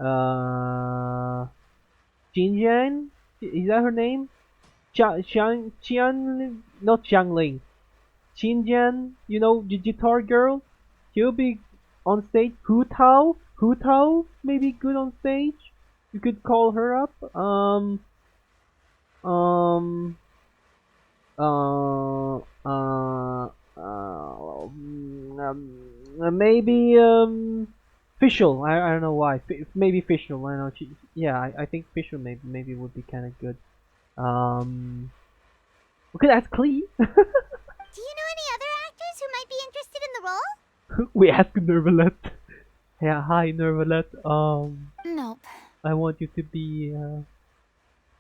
Uh, Jinjian? Is that her name? Not Xiangling. Xinjian, you know, the guitar girl. She'll be on stage. Hu Tao, maybe good on stage. You could call her up. Um, uh, uh, maybe Fischl. I don't know why. Maybe Fischl. I don't know. Yeah, I think Fischl maybe would be kind of good. We could ask Clee. Do you know any other actors who might be interested in the role? We ask Nervalet. Yeah, hi Nervalet. Nope. I want you to be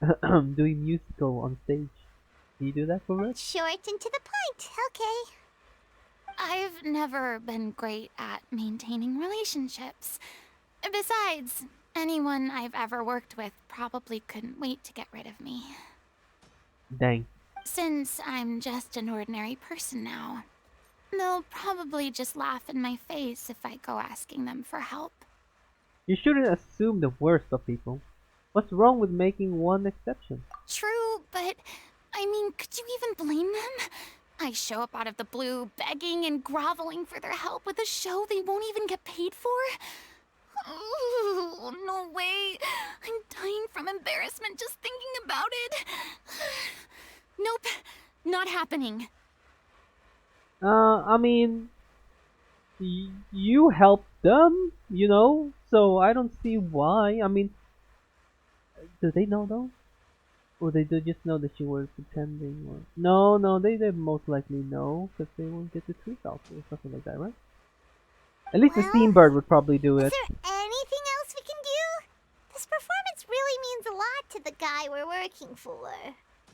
doing musical on stage. Can you do that for us? Short and to the point. Okay. I've never been great at maintaining relationships. Besides, anyone I've ever worked with probably couldn't wait to get rid of me. Dang. Since I'm just an ordinary person now, they'll probably just laugh in my face if I go asking them for help. You shouldn't assume the worst of people. What's wrong with making one exception? True, but I mean, could you even blame them? I show up out of the blue, begging and groveling for their help with a show they won't even get paid for? Ooh, no way. I'm dying from embarrassment just thinking about it. Nope, not happening. I mean, you helped them, you know, so I don't see why. I mean, do they know though? Or they do just know that you were pretending? Or no, they most likely know because they won't get the truth out or something like that, right? At least the Well, Steambird would probably do is it. there anything else we can do? This performance really means a lot to the guy we're working for.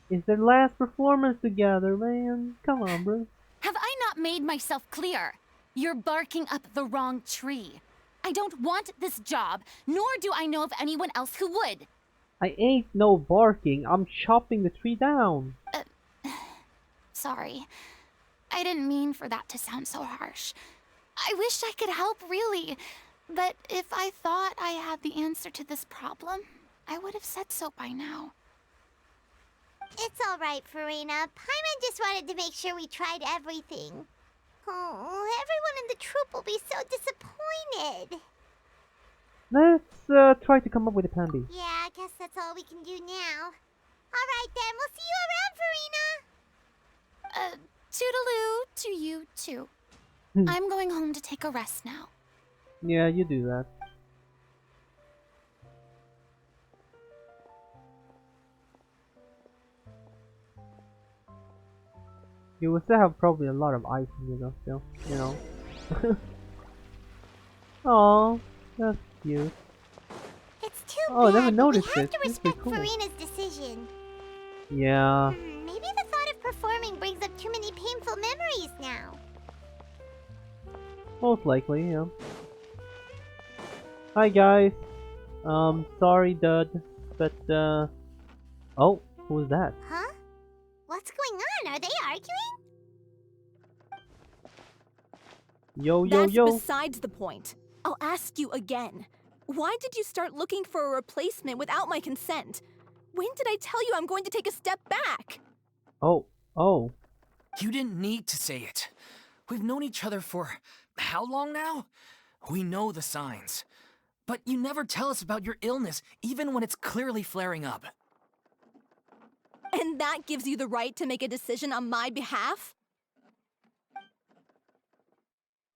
It's their last performance together, man. Come on, bro. Have I not made myself clear? You're barking up the wrong tree. I don't want this job, nor do I know of anyone else who would. I ain't no barking. I'm chopping the tree down. Sorry. I didn't mean for that to sound so harsh. I wish I could help, really. But if I thought I had the answer to this problem, I would have said so by now. It's all right, Farina. Paimon just wanted to make sure we tried everything. Oh, everyone in the troupe will be so disappointed. Let's try to come up with a plan B. Yeah, I guess that's all we can do now. All right then, we'll see you around, Farina. Toodaloo to you too. I'm going home to take a rest now. Yeah, you do that. You will still have probably a lot of ice in you though, still, you know. Oh, that's cute. It's too Oh, I never bad, but we noticed have it. to This is pretty respect cool. Farina's decision. Yeah. Maybe the thought of performing brings up too many painful memories now. Most likely, yeah. Hi guys. Sorry, Dud, but oh, who was that? Huh? What's going on? Are they arguing? That's Yo. besides the point. I'll ask you again. Why did you start looking for a replacement without my consent? When did I tell you I'm going to take a step back? Oh. You didn't need to say it. We've known each other for how long now? We know the signs. But you never tell us about your illness, even when it's clearly flaring up. And that gives you the right to make a decision on my behalf?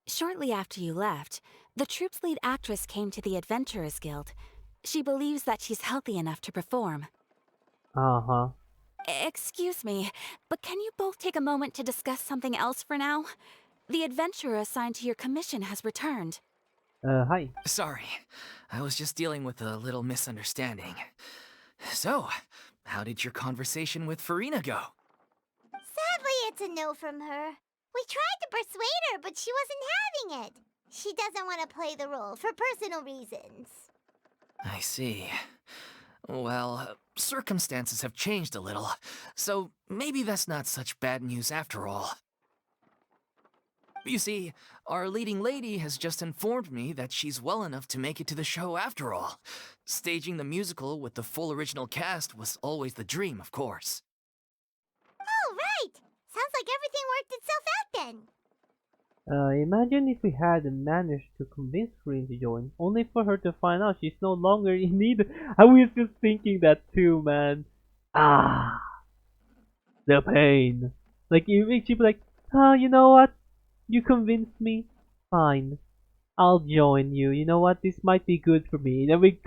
Shortly after you left, the troupe's lead actress came to the Adventurers Guild. She believes that she's healthy enough to perform. Uh-huh. Excuse me, but can you both take a moment to discuss something else for now? The adventurer assigned to your commission has returned. Hi. Sorry, I was just dealing with a little misunderstanding. So, how did your conversation with Furina go? Sadly, it's a no from her. We tried to persuade her, but she wasn't having it. She doesn't want to play the role for personal reasons. I see. Well, circumstances have changed a little, so maybe that's not such bad news after all. You see, our leading lady has just informed me that she's well enough to make it to the show after all. Staging the musical with the full original cast was always the dream, of course. Oh, right! Sounds like everything worked itself out then. Imagine if we had managed to convince Rin to join, only for her to find out she's no longer in need. I was just thinking that too, man. Ah, the pain. Like, she'd be like, oh, you know what? You convinced me. Fine, I'll join you. You know what? This might be good for me. Then we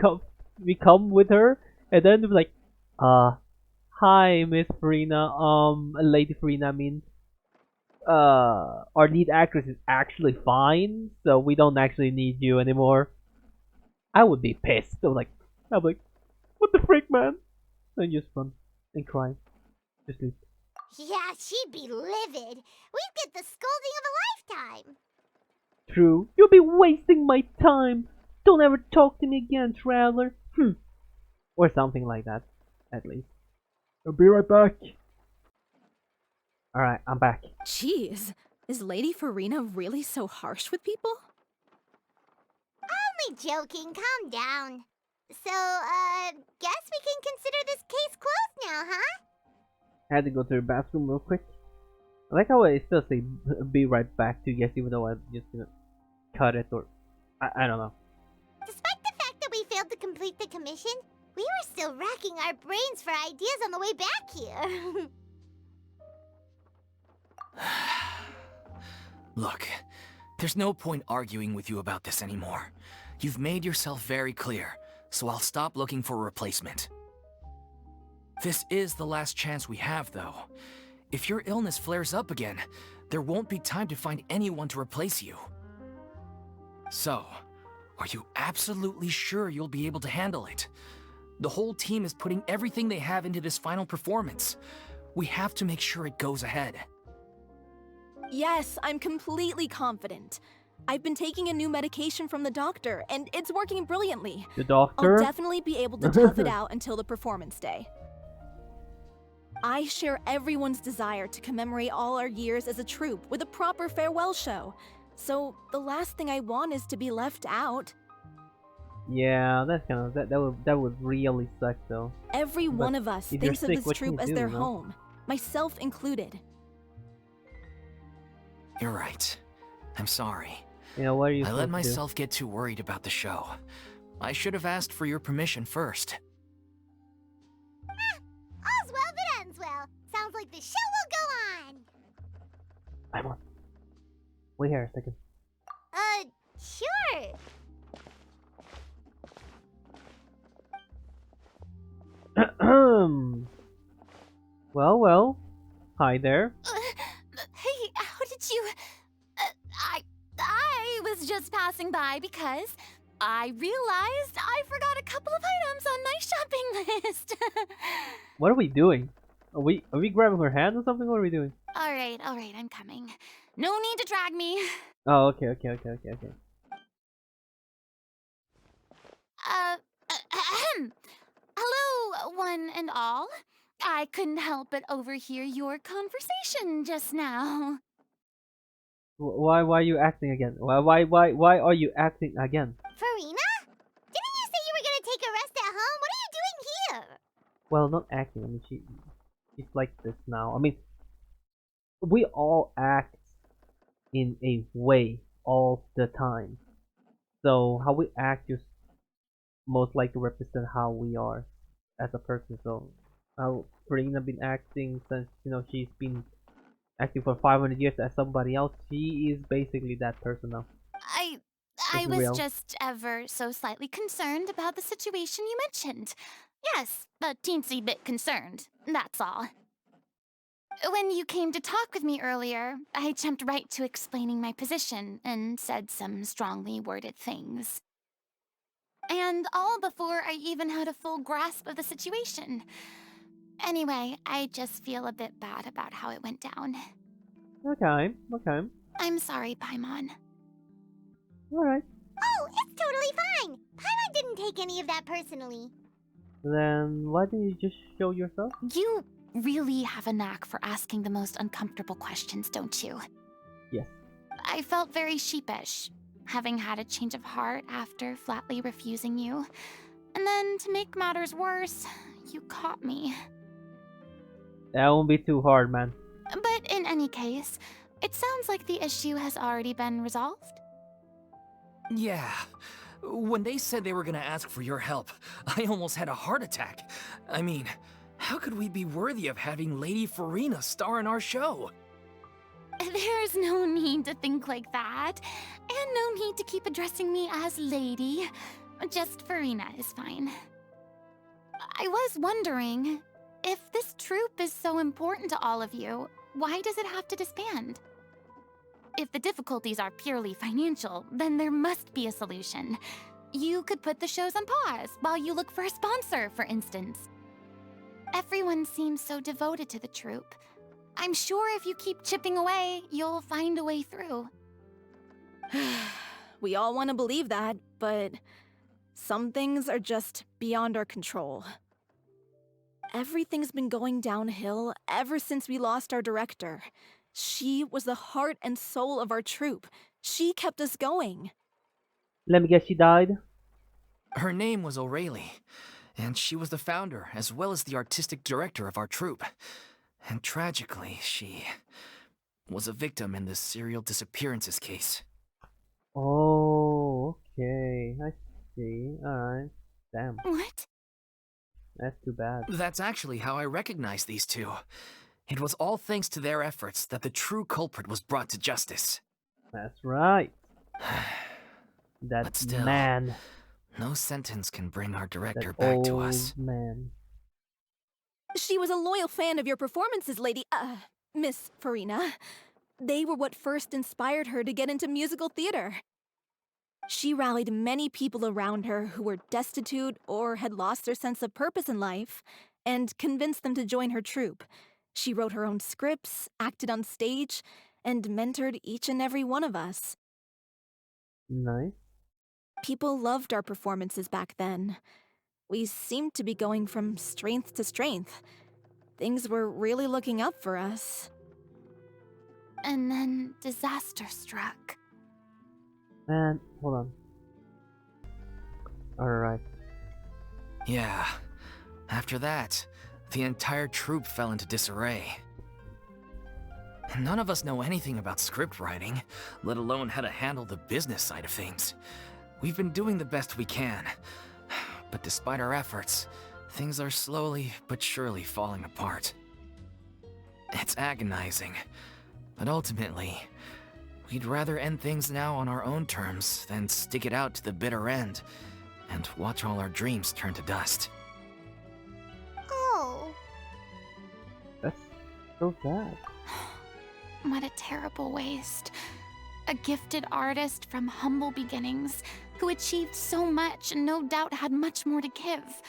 come with her, and then we're like, hi, Miss Farina. Lady Farina. I mean, our lead actress is actually fine, so we don't actually need you anymore. I would be pissed. I'm like, what the frick, man? And just run and cry. Just leave. Yeah, she'd be livid. We'd get the scolding of a lifetime. True. You'll be wasting my time. Don't ever talk to me again, traveler. Or something like that, at least. I'll be right back. Alright, I'm back. Jeez, is Lady Furina really so harsh with people? Only joking, calm down. So, guess we can consider this case closed now, huh? I had to go to the bathroom real quick. I like how I still say be right back to guess, even though I'm just gonna cut it or I don't know. Despite the fact that we failed to complete the commission, we were still racking our brains for ideas on the way back here. Look, there's no point arguing with you about this anymore. You've made yourself very clear, so I'll stop looking for a replacement. This is the last chance we have, though. If your illness flares up again, there won't be time to find anyone to replace you. So, are you absolutely sure you'll be able to handle it? The whole team is putting everything they have into this final performance. We have to make sure it goes ahead. Yes, I'm completely confident. I've been taking a new medication from the doctor, and it's working brilliantly. The doctor? I'll definitely be able to tough it out until the performance day. I share everyone's desire to commemorate all our years as a troupe with a proper farewell show. So the last thing I want is to be left out. Yeah, that's kind of that would really suck though. Every But one of us if you're thinks of sick, this what can troupe you as do, their no? home, myself included. You're right. I'm sorry. You know, what are you I supposed let to myself get too worried about the show. I should have asked for your permission first. All's well that ends well. Sounds like the show will go on. do? I'm on. Wait here a second. Sure. Well. Hi there. Hey, how did you... I was just passing by because I realized I forgot a couple of items on my shopping list. What are we doing? Are we grabbing her hand or something? What are we doing? All right, I'm coming. No need to drag me. Oh, okay. Hello, one and all. I couldn't help but overhear your conversation just now. Why are you acting again? Why are you acting again? Farina? Didn't you say you were gonna take a rest at home? What are you doing here? Well, not acting. I mean, she's like this now. I mean, we all act in a way all the time. So how we act just most likely represent how we are as a person. So how Farina been acting since she's been acting for 500 years as somebody else. She is basically that person now. I It's was real. just ever so slightly concerned about the situation you mentioned. Yes, a teensy bit concerned, that's all. When you came to talk with me earlier, I jumped right to explaining my position and said some strongly worded things. And all before I even had a full grasp of the situation. Anyway, I just feel a bit bad about how it went down. Okay. I'm sorry, Paimon. Alright. Oh, it's totally fine. Paimon didn't take any of that personally. Then why didn't you just show yourself? You really have a knack for asking the most uncomfortable questions, don't you? Yes. I felt very sheepish, having had a change of heart after flatly refusing you. And then, to make matters worse, you caught me. That won't be too hard, man. But in any case, it sounds like the issue has already been resolved. Yeah. When they said they were gonna ask for your help, I almost had a heart attack. I mean, how could we be worthy of having Lady FURINA star in our show? There's no need to think like that, and no need to keep addressing me as lady. Just FURINA is fine. I was wondering, if this troupe is so important to all of you, why does it have to disband? If the difficulties are purely financial, then there must be a solution. You could put the shows on pause while you look for a sponsor, for instance. Everyone seems so devoted to the troupe. I'm sure if you keep chipping away, you'll find a way through. We all want to believe that, but some things are just beyond our control. Everything's been going downhill ever since we lost our director. She was the heart and soul of our troupe. She kept us going. Let me guess, she died? Her name was O'Reilly, and she was the founder as well as the artistic director of our troupe. And tragically, she was a victim in this serial disappearances case. Oh, okay. I see. Alright. Damn. What? That's too bad. That's actually how I recognized these two. It was all thanks to their efforts that the true culprit was brought to justice. That's right. That But still, man. no sentence can bring our director That back old to us. man. She was a loyal fan of your performances, Miss FURINA. They were what first inspired her to get into musical theater. She rallied many people around her who were destitute or had lost their sense of purpose in life, and convinced them to join her troupe. She wrote her own scripts, acted on stage, and mentored each and every one of us. Nice. People loved our performances back then. We seemed to be going from strength to strength. Things were really looking up for us. And then disaster struck. Man, hold on. Alright. Yeah. After that, the entire troupe fell into disarray. None of us know anything about script writing, let alone how to handle the business side of things. We've been doing the best we can, but despite our efforts, things are slowly but surely falling apart. It's agonizing, but ultimately, we'd rather end things now on our own terms than stick it out to the bitter end and watch all our dreams turn to dust. Oh. That's so sad. What a terrible waste. A gifted artist from humble beginnings who achieved so much and no doubt had much more to give.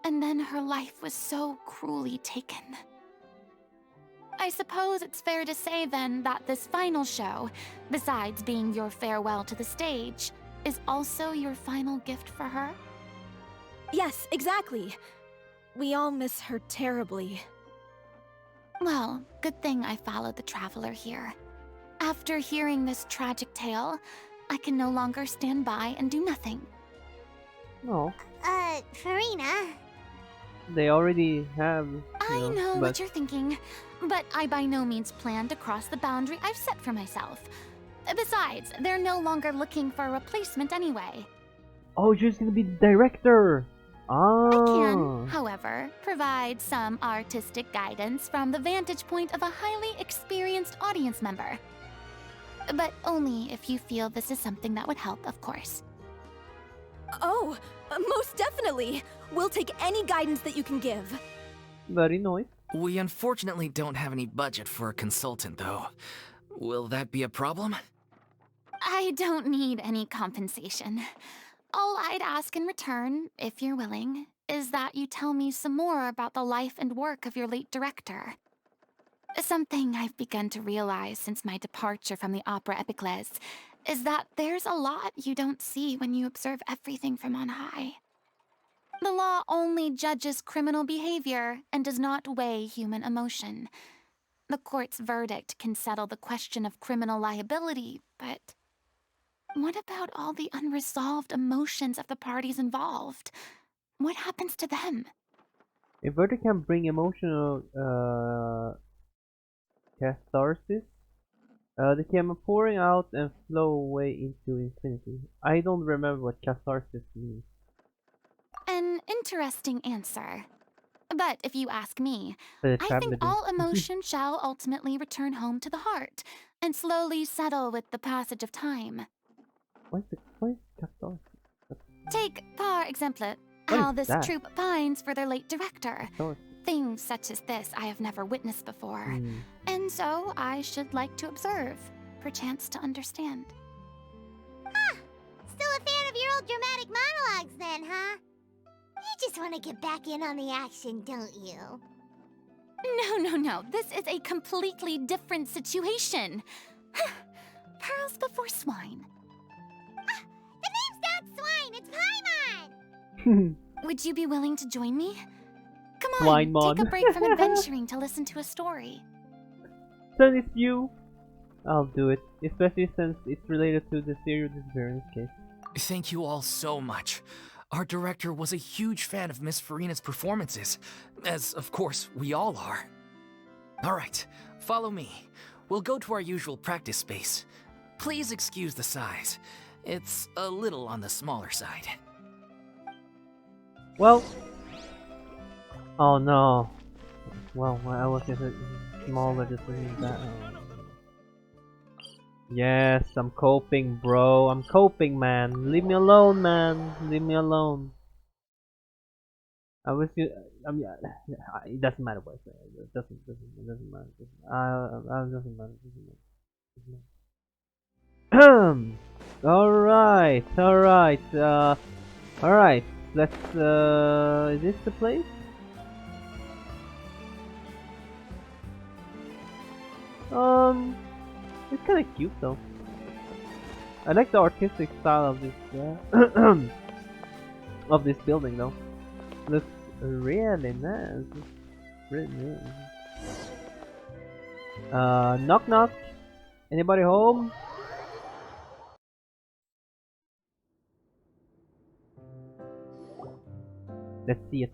And then her life was so cruelly taken. I suppose it's fair to say then that this final show, besides being your farewell to the stage, is also your final gift for her? Yes, exactly. We all miss her terribly. Well, good thing I followed the traveler here. After hearing this tragic tale, I can no longer stand by and do nothing. No. FURINA. They already have. I know but what you're thinking, but I by no means plan to cross the boundary I've set for myself. Besides, they're no longer looking for a replacement anyway. Oh, you're just gonna be the director. Ah. I can, however, provide some artistic guidance from the vantage point of a highly experienced audience member. But only if you feel this is something that would help, of course. Oh, most definitely. We'll take any guidance that you can give. Very nice. We unfortunately don't have any budget for a consultant, though. Will that be a problem? I don't need any compensation. All I'd ask in return, if you're willing, is that you tell me some more about the life and work of your late director. Something I've begun to realize since my departure from the Opera Epiclese is that there's a lot you don't see when you observe everything from on high. The law only judges criminal behavior and does not weigh human emotion. The court's verdict can settle the question of criminal liability, but what about all the unresolved emotions of the parties involved? What happens to them? A verdict can bring emotional catharsis. They can pouring out and flow away into infinity. I don't remember what catharsis means. An interesting answer. But if you ask me, But I think all emotion shall ultimately return home to the heart and slowly settle with the passage of time. What is catharsis? Take, par exemple, What how is this that? troupe pines for their late director. Catharsis. Things such as this I have never witnessed before, Hmm. and so I should like to observe, perchance to understand. Still a fan of your old dramatic monologues then, huh? You just want to get back in on the action, don't you? No. This is a completely different situation. Pearls before swine. The name's not Swine, it's Paimon! Would you be willing to join me? Come on, Swine-mon. take a break from adventuring to listen to a story. Since it's you, I'll do it. Especially since it's related to the serial disappearance case. Thank you all so much. Our director was a huge fan of Miss FURINA's performances, as of course we all are. Alright, follow me. We'll go to our usual practice space. Please excuse the size. It's a little on the smaller side. Well. Oh no. Well, I was just smaller just than that. Oh. Yes, I'm coping, bro. I'm coping, man. Leave me alone, man. Leave me alone. I was. I mean, it doesn't matter what I say. It doesn't matter. It doesn't matter. Alright. Alright. Let's. Is this the place? It's kind of cute though. I like the artistic style of this of this building though. Looks really nice. Really nice. Knock knock. Anybody home? Let's see it.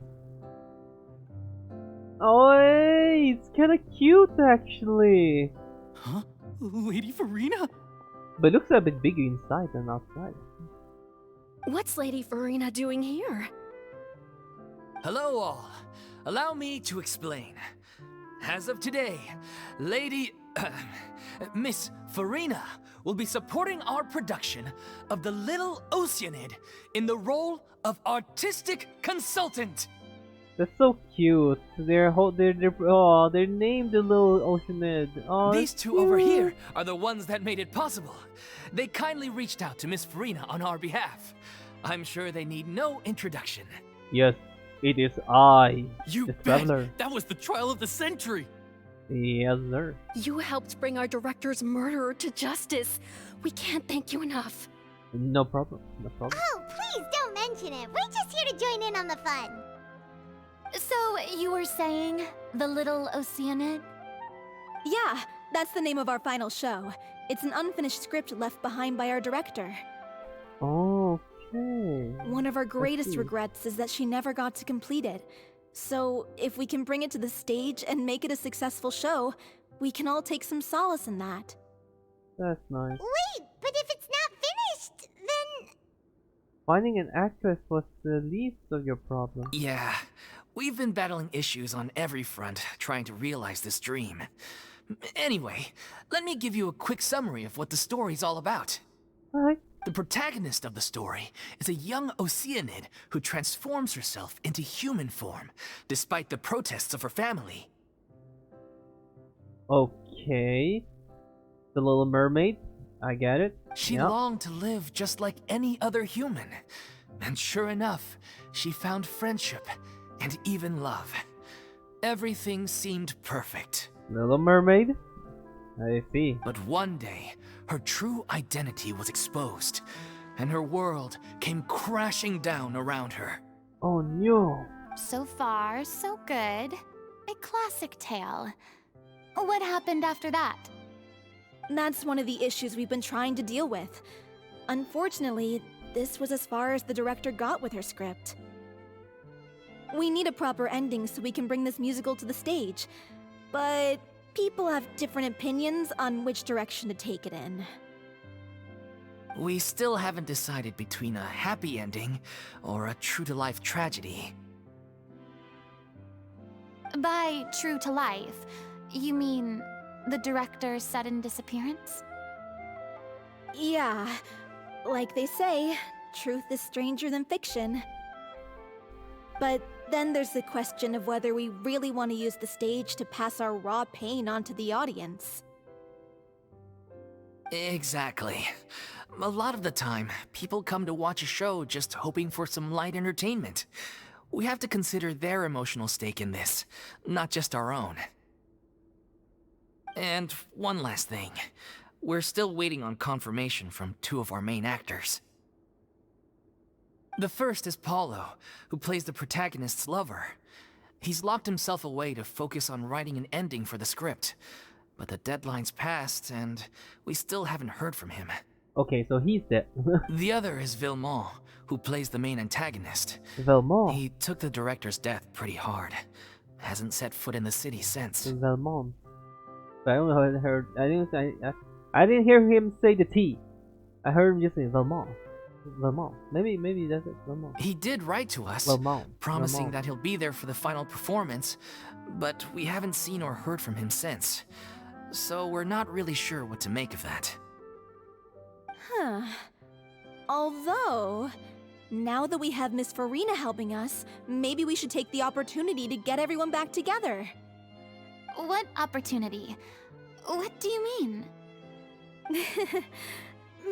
Oh, hey, it's kind of cute actually. Huh? Lady FURINA? But it looks a bit bigger inside than outside. What's Lady FURINA doing here? Hello all. Allow me to explain. As of today, Lady... Miss FURINA will be supporting our production of the Little Oceanid in the role of artistic consultant. That's so cute. They're named the Little Oceanid. Oh, These that's two over cute. here are the ones that made it possible. They kindly reached out to Miss FURINA on our behalf. I'm sure they need no introduction. Yes, it is I, You the bet! traveler. That was the trial of the century! Yes, sir. You helped bring our director's murderer to justice. We can't thank you enough. No problem. No problem. Oh, please don't mention it. We're just here to join in on the fun. So, you were saying the Little Oceanid? Yeah, that's the name of our final show. It's an unfinished script left behind by our director. Okay. One of our greatest see. regrets is that she never got to complete it. So, if we can bring it to the stage and make it a successful show, we can all take some solace in that. That's nice. Wait, but if it's not finished, then... Finding an actress was the least of your problem. Yeah, we've been battling issues on every front trying to realize this dream. Anyway, let me give you a quick summary of what the story's all about. Alright. The protagonist of the story is a young Oceanid who transforms herself into human form, despite the protests of her family. Okay. The Little Mermaid. I get it. She Yep. longed to live just like any other human. And sure enough, she found friendship and even love. Everything seemed perfect. Little Mermaid. I see. But one day, her true identity was exposed, and her world came crashing down around her. Oh no. So far, so good. A classic tale. What happened after that? That's one of the issues we've been trying to deal with. Unfortunately, this was as far as the director got with her script. We need a proper ending so we can bring this musical to the stage, but people have different opinions on which direction to take it in. We still haven't decided between a happy ending or a true-to-life tragedy. By true to life, you mean the director's sudden disappearance? Yeah, like they say, truth is stranger than fiction. But then there's the question of whether we really want to use the stage to pass our raw pain onto the audience. Exactly. A lot of the time, people come to watch a show just hoping for some light entertainment. We have to consider their emotional stake in this, not just our own. And one last thing. We're still waiting on confirmation from 2 of our main actors. The first is Paulo, who plays the protagonist's lover. He's locked himself away to focus on writing an ending for the script. But the deadline's passed, and we still haven't heard from him. Okay, so he's dead. The other is Villemont, who plays the main antagonist. Velmont. He took the director's death pretty hard. Hasn't set foot in the city since. Velmont. But I only heard. I didn't hear him say the T. I heard him just say Velmont. Velmont. Maybe that's it. Velmont. He did write to us, Velmont. promising Velmont. that he'll be there for the final performance, but we haven't seen or heard from him since. So we're not really sure what to make of that. Huh. Although, now that we have Miss FURINA helping us, maybe we should take the opportunity to get everyone back together. What opportunity? What do you mean?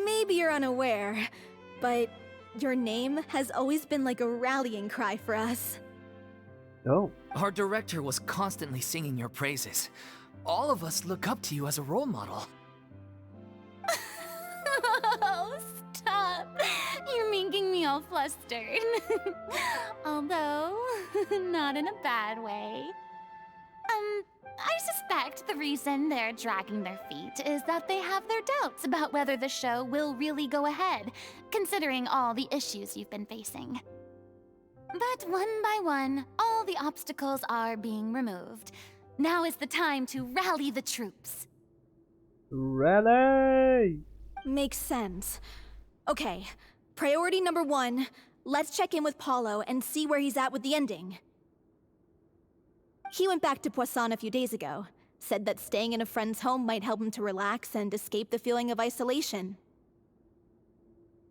Maybe you're unaware, but your name has always been like a rallying cry for us. Oh. Our director was constantly singing your praises. All of us look up to you as a role model. Oh, stop! You're making me all flustered. Although, not in a bad way. I suspect the reason they're dragging their feet is that they have their doubts about whether the show will really go ahead, considering all the issues you've been facing. But one by one, all the obstacles are being removed. Now is the time to rally the troops. Rally! Makes sense. Okay, priority number 1, let's check in with Paulo and see where he's at with the ending. He went back to Poisson a few days ago, said that staying in a friend's home might help him to relax and escape the feeling of isolation.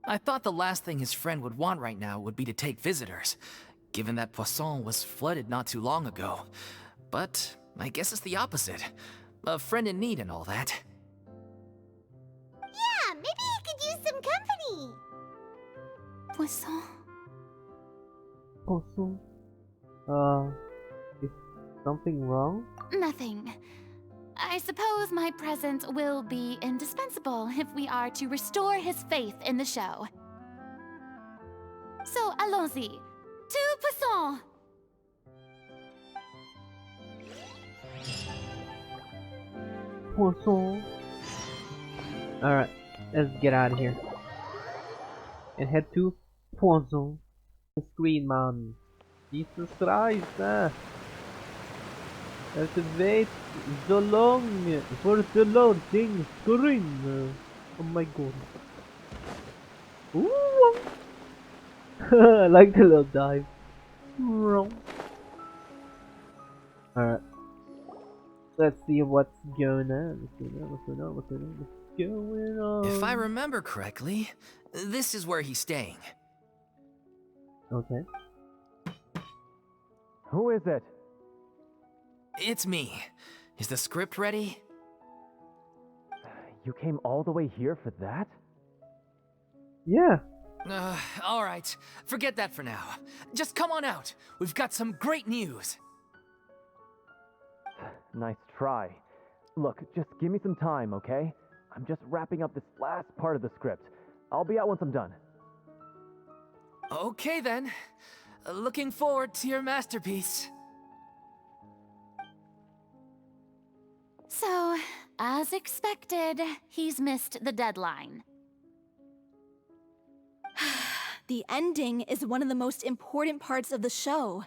I thought the last thing his friend would want right now would be to take visitors, given that Poisson was flooded not too long ago. But I guess it's the opposite. A friend in need and all that. Yeah, maybe he could use some company. Poisson? Also, is something wrong? Nothing. I suppose my presence will be indispensable if we are to restore his faith in the show. So, allons-y. To Poisson! Poisson. Alright, let's get out of here. And head to Poisson. The screen, man. Jesus Christ, Activate so long for the loading screen. Oh my god. Ooh. I like the little dive. Alright. Let's see what's going on. What's going on? If I remember correctly, this is where he's staying. Okay. Who is it? It's me. Is the script ready? You came all the way here for that? Yeah. Alright. Forget that for now. Just come on out. We've got some great news. Nice try. Look, just give me some time, okay? I'm just wrapping up this last part of the script. I'll be out once I'm done. Okay then. Looking forward to your masterpiece. So, as expected, he's missed the deadline. The ending is one of the most important parts of the show.